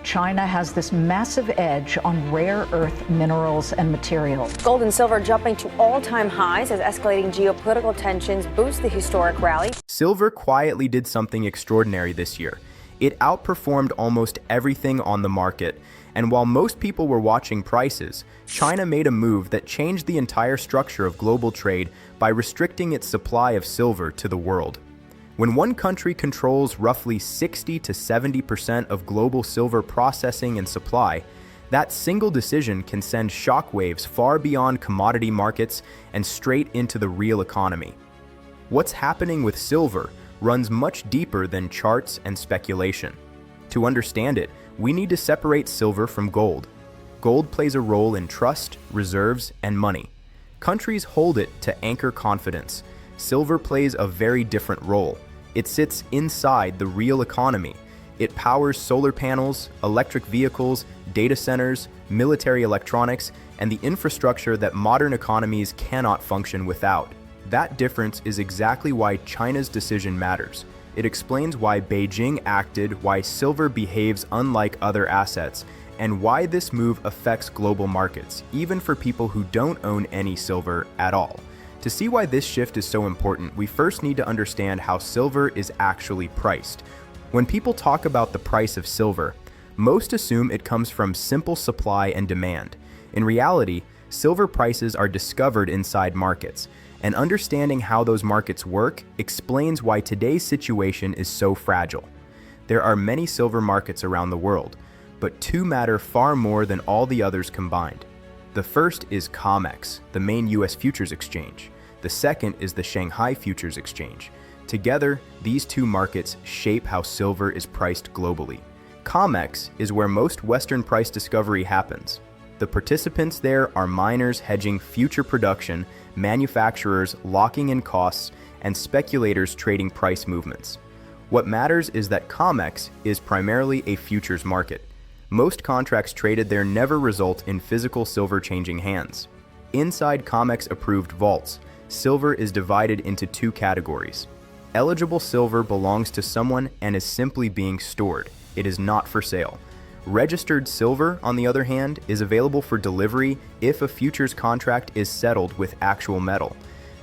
China has this massive edge on rare earth minerals and materials. Gold and silver jumping to all-time highs as escalating geopolitical tensions boost the historic rally. Silver quietly did something extraordinary this year. It outperformed almost everything on the market. And while most people were watching prices, China made a move that changed the entire structure of global trade by restricting its supply of silver to the world. When one country controls roughly 60 to 70% of global silver processing and supply, that single decision can send shockwaves far beyond commodity markets and straight into the real economy. What's happening with silver runs much deeper than charts and speculation. To understand it, we need to separate silver from gold. Gold plays a role in trust, reserves, and money. Countries hold it to anchor confidence. Silver plays a very different role. It sits inside the real economy. It powers solar panels, electric vehicles, data centers, military electronics, and the infrastructure that modern economies cannot function without. That difference is exactly why China's decision matters. It explains why Beijing acted, why silver behaves unlike other assets, and why this move affects global markets, even for people who don't own any silver at all. To see why this shift is so important, we first need to understand how silver is actually priced. When people talk about the price of silver, most assume it comes from simple supply and demand. In reality, silver prices are discovered inside markets, and understanding how those markets work explains why today's situation is so fragile. There are many silver markets around the world, but two matter far more than all the others combined. The first is COMEX, the main US futures exchange. The second is the Shanghai Futures Exchange. Together, these two markets shape how silver is priced globally. COMEX is where most Western price discovery happens. The participants there are miners hedging future production, manufacturers locking in costs, and speculators trading price movements. What matters is that COMEX is primarily a futures market. Most contracts traded there never result in physical silver changing hands. Inside COMEX-approved vaults, silver is divided into two categories. Eligible silver belongs to someone and is simply being stored. It is not for sale. Registered silver, on the other hand, is available for delivery if a futures contract is settled with actual metal.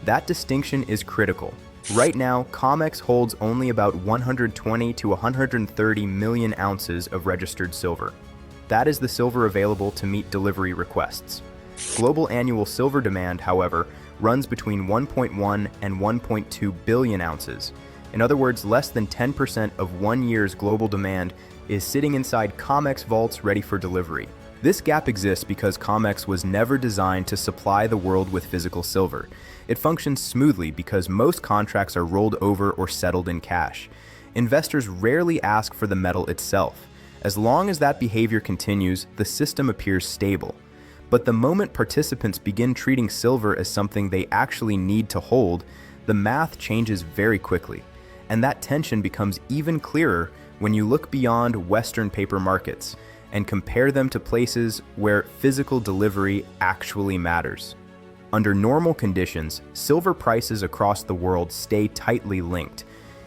That distinction is critical. Right now, COMEX holds only about 120 to 130 million ounces of registered silver. That is the silver available to meet delivery requests. Global annual silver demand, however, runs between 1.1 and 1.2 billion ounces. In other words, less than 10% of 1 year's global demand is sitting inside COMEX vaults ready for delivery. This gap exists because COMEX was never designed to supply the world with physical silver. It functions smoothly because most contracts are rolled over or settled in cash. Investors rarely ask for the metal itself. As long as that behavior continues, the system appears stable. But the moment participants begin treating silver as something they actually need to hold, the math changes very quickly. And that tension becomes even clearer when you look beyond Western paper markets and compare them to places where physical delivery actually matters. Under normal conditions, silver prices across the world stay tightly linked.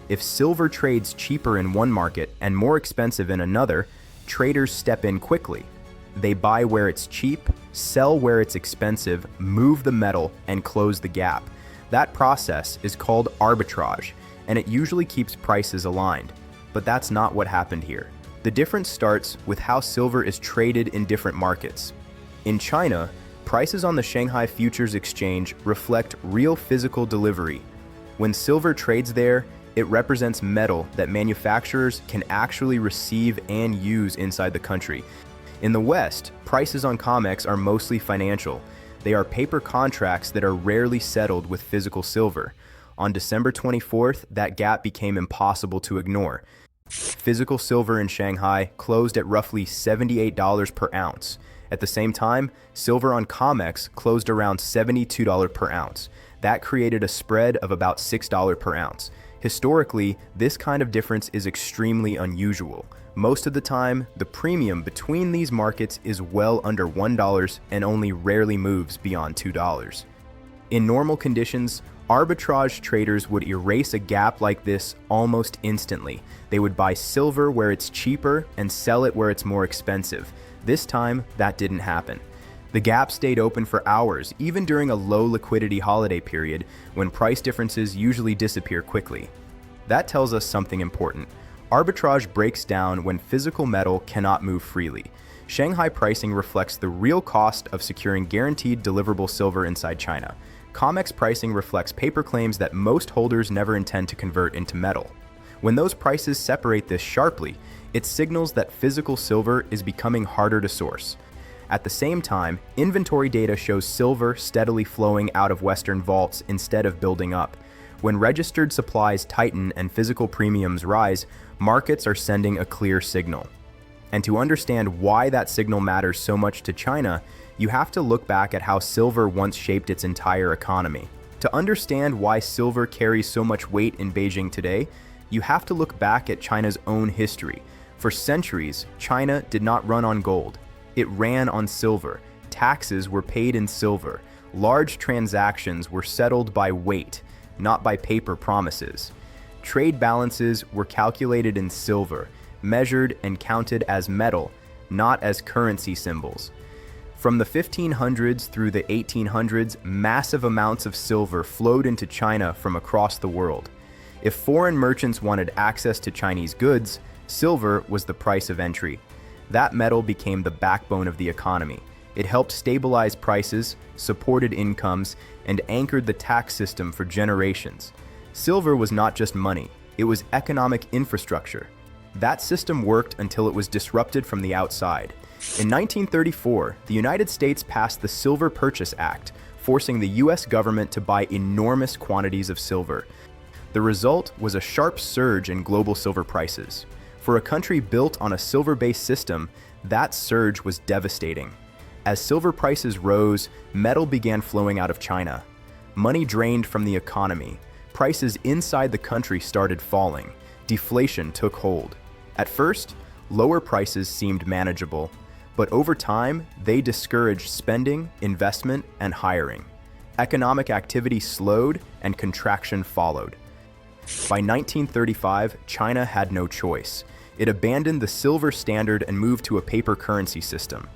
If silver trades cheaper in one market and more expensive in another, traders step in quickly. They buy where it's cheap, sell where it's expensive, move the metal, and close the gap. That process is called arbitrage, and it usually keeps prices aligned. But that's not what happened here. The difference starts with how silver is traded in different markets. In China, prices on the Shanghai Futures Exchange reflect real physical delivery. When silver trades there, it represents metal that manufacturers can actually receive and use inside the country. In the West, prices on COMEX are mostly financial. They are paper contracts that are rarely settled with physical silver. On December 24th, that gap became impossible to ignore. Physical silver in Shanghai closed at roughly $78 per ounce. At the same time, silver on COMEX closed around $72 per ounce. That created a spread of about $6 per ounce. Historically, this kind of difference is extremely unusual. Most of the time, the premium between these markets is well under $1 and only rarely moves beyond $2. In normal conditions, Arbitrage traders would erase a gap like this almost instantly. They would buy silver where it's cheaper and sell it where it's more expensive. This time, that didn't happen. The gap stayed open for hours, even during a low liquidity holiday period when price differences usually disappear quickly. That tells us something important. Arbitrage breaks down when physical metal cannot move freely. Shanghai pricing reflects the real cost of securing guaranteed deliverable silver inside China. COMEX pricing reflects paper claims that most holders never intend to convert into metal. When those prices separate this sharply, it signals that physical silver is becoming harder to source. At the same time, inventory data shows silver steadily flowing out of Western vaults instead of building up. When registered supplies tighten and physical premiums rise, markets are sending a clear signal. And to understand why that signal matters so much to China, you have to look back at how silver once shaped its entire economy. To understand why silver carries so much weight in Beijing today, you have to look back at China's own history. For centuries, China did not run on gold. It ran on silver. Taxes were paid in silver. Large transactions were settled by weight, not by paper promises. Trade balances were calculated in silver, measured and counted as metal, not as currency symbols. From the 1500s through the 1800s, massive amounts of silver flowed into China from across the world. If foreign merchants wanted access to Chinese goods, silver was the price of entry. That metal became the backbone of the economy. It helped stabilize prices, supported incomes, and anchored the tax system for generations. Silver was not just money, it was economic infrastructure. That system worked until it was disrupted from the outside. In 1934, the United States passed the Silver Purchase Act, forcing the US government to buy enormous quantities of silver. The result was a sharp surge in global silver prices. For a country built on a silver-based system, that surge was devastating. As silver prices rose, metal began flowing out of China. Money drained from the economy. Prices inside the country started falling. Deflation took hold. At first, lower prices seemed manageable, but over time, they discouraged spending, investment, and hiring. Economic activity slowed and contraction followed. By 1935, China had no choice. It abandoned the silver standard and moved to a paper currency system.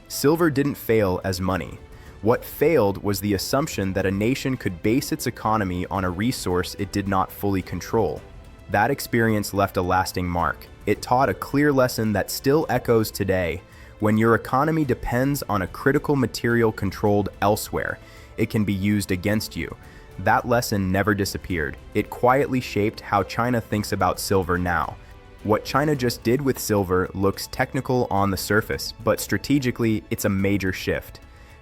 Silver didn't fail as money. What failed was the assumption that a nation could base its economy on a resource it did not fully control. That experience left a lasting mark. It taught a clear lesson that still echoes today. When your economy depends on a critical material controlled elsewhere, it can be used against you. That lesson never disappeared. It quietly shaped how China thinks about silver now. What China just did with silver looks technical on the surface, but strategically, it's a major shift.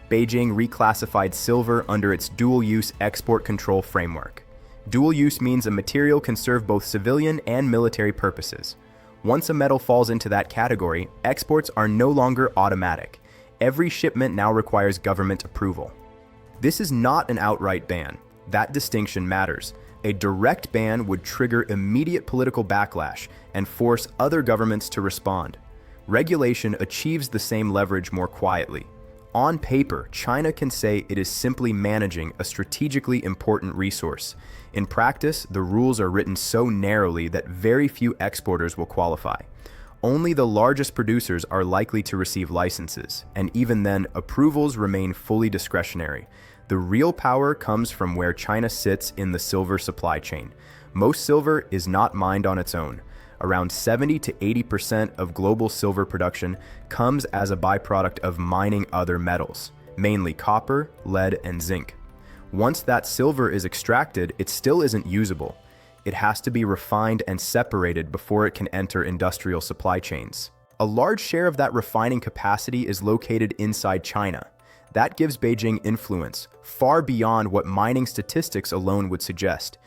Beijing reclassified silver under its dual-use export control framework. Dual use means a material can serve both civilian and military purposes. Once a metal falls into that category, exports are no longer automatic. Every shipment now requires government approval. This is not an outright ban. That distinction matters. A direct ban would trigger immediate political backlash and force other governments to respond. Regulation achieves the same leverage more quietly. On paper, China can say it is simply managing a strategically important resource. In practice, the rules are written so narrowly that very few exporters will qualify. Only the largest producers are likely to receive licenses, and even then, approvals remain fully discretionary. The real power comes from where China sits in the silver supply chain. Most silver is not mined on its own. Around 70 to 80% of global silver production comes as a byproduct of mining other metals, mainly copper, lead, and zinc. Once that silver is extracted, it still isn't usable. It has to be refined and separated before it can enter industrial supply chains. A large share of that refining capacity is located inside China. That gives Beijing influence, far beyond what mining statistics alone would suggest.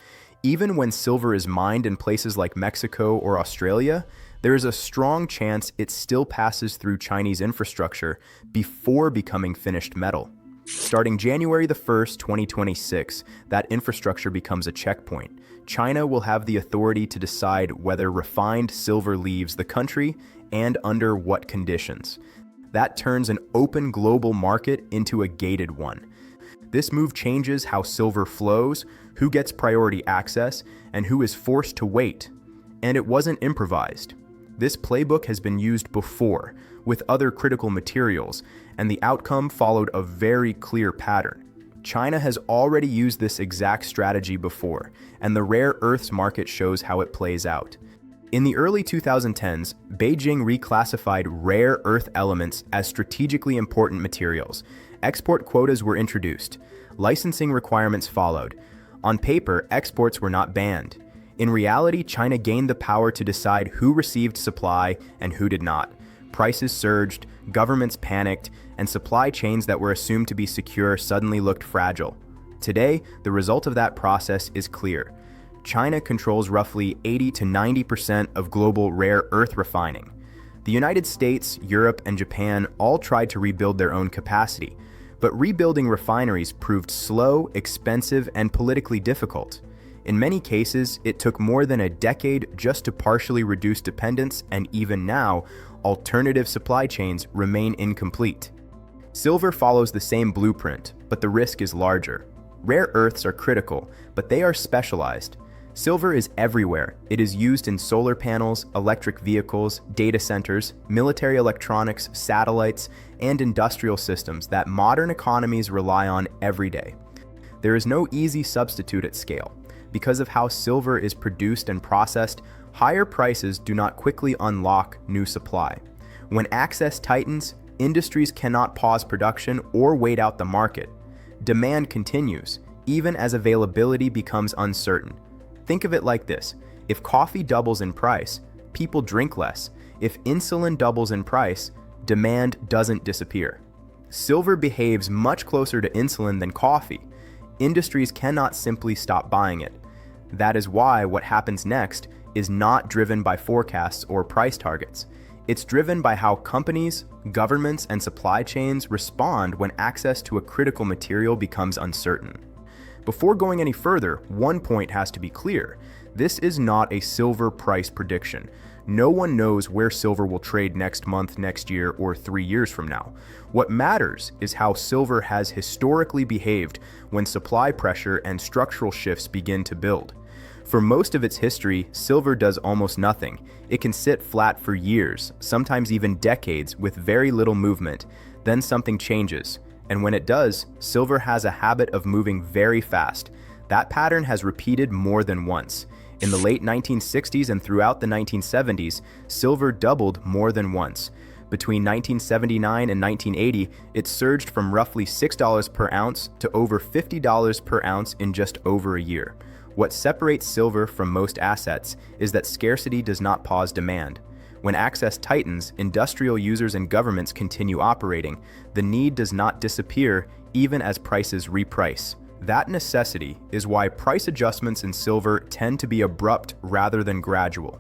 Even when silver is mined in places like Mexico or Australia, there is a strong chance it still passes through Chinese infrastructure before becoming finished metal. Starting January 1st, 2026, that infrastructure becomes a checkpoint. China will have the authority to decide whether refined silver leaves the country and under what conditions. That turns an open global market into a gated one. This move changes how silver flows, who gets priority access, and who is forced to wait. And it wasn't improvised. This playbook has been used before with other critical materials, and the outcome followed a very clear pattern. China has already used this exact strategy before, and the rare earths market shows how it plays out. In the early 2010s, Beijing reclassified rare earth elements as strategically important materials. Export quotas were introduced. Licensing requirements followed. On paper, exports were not banned. In reality, China gained the power to decide who received supply and who did not. Prices surged, governments panicked, and supply chains that were assumed to be secure suddenly looked fragile. Today, the result of that process is clear. China controls roughly 80 to 90% of global rare earth refining. The United States, Europe, and Japan all tried to rebuild their own capacity, but rebuilding refineries proved slow, expensive, and politically difficult. In many cases, it took more than a decade just to partially reduce dependence, and even now, alternative supply chains remain incomplete. Silver follows the same blueprint, but the risk is larger. Rare earths are critical, but they are specialized. Silver is everywhere. It is used in solar panels, electric vehicles, data centers, military electronics, satellites, and industrial systems that modern economies rely on every day. There is no easy substitute at scale. Because of how silver is produced and processed, higher prices do not quickly unlock new supply. When access tightens, industries cannot pause production or wait out the market. Demand continues, even as availability becomes uncertain. Think of it like this: if coffee doubles in price, people drink less. If insulin doubles in price, demand doesn't disappear. Silver behaves much closer to insulin than coffee. Industries cannot simply stop buying it. That is why what happens next is not driven by forecasts or price targets. It's driven by how companies, governments, and supply chains respond when access to a critical material becomes uncertain. Before going any further, one point has to be clear. This is not a silver price prediction. No one knows where silver will trade next month, next year, or 3 years from now. What matters is how silver has historically behaved when supply pressure and structural shifts begin to build. For most of its history, silver does almost nothing. It can sit flat for years, sometimes even decades, with very little movement. Then something changes. And when it does, silver has a habit of moving very fast. That pattern has repeated more than once. In the late 1960s and throughout the 1970s, silver doubled more than once. Between 1979 and 1980, it surged from roughly $6 per ounce to over $50 per ounce in just over a year. What separates silver from most assets is that scarcity does not pause demand. When access tightens, industrial users and governments continue operating. The need does not disappear even as prices reprice. That necessity is why price adjustments in silver tend to be abrupt rather than gradual.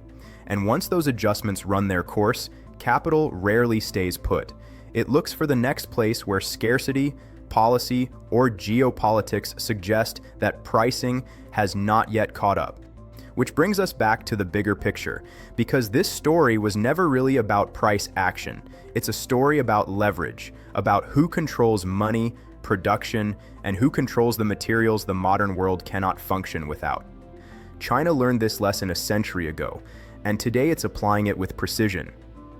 And once those adjustments run their course, capital rarely stays put. It looks for the next place where scarcity, policy, or geopolitics suggest that pricing has not yet caught up. Which brings us back to the bigger picture, because this story was never really about price action. It's a story about leverage, about who controls money, production, and who controls the materials the modern world cannot function without. China learned this lesson a century ago, and today it's applying it with precision.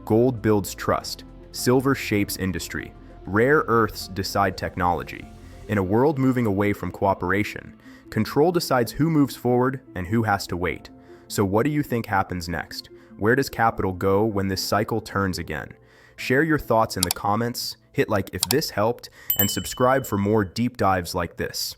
Gold builds trust, silver shapes industry, rare earths decide technology. In a world moving away from cooperation, control decides who moves forward and who has to wait. So what do you think happens next? Where does capital go when this cycle turns again? Share your thoughts in the comments, hit like if this helped, and subscribe for more deep dives like this.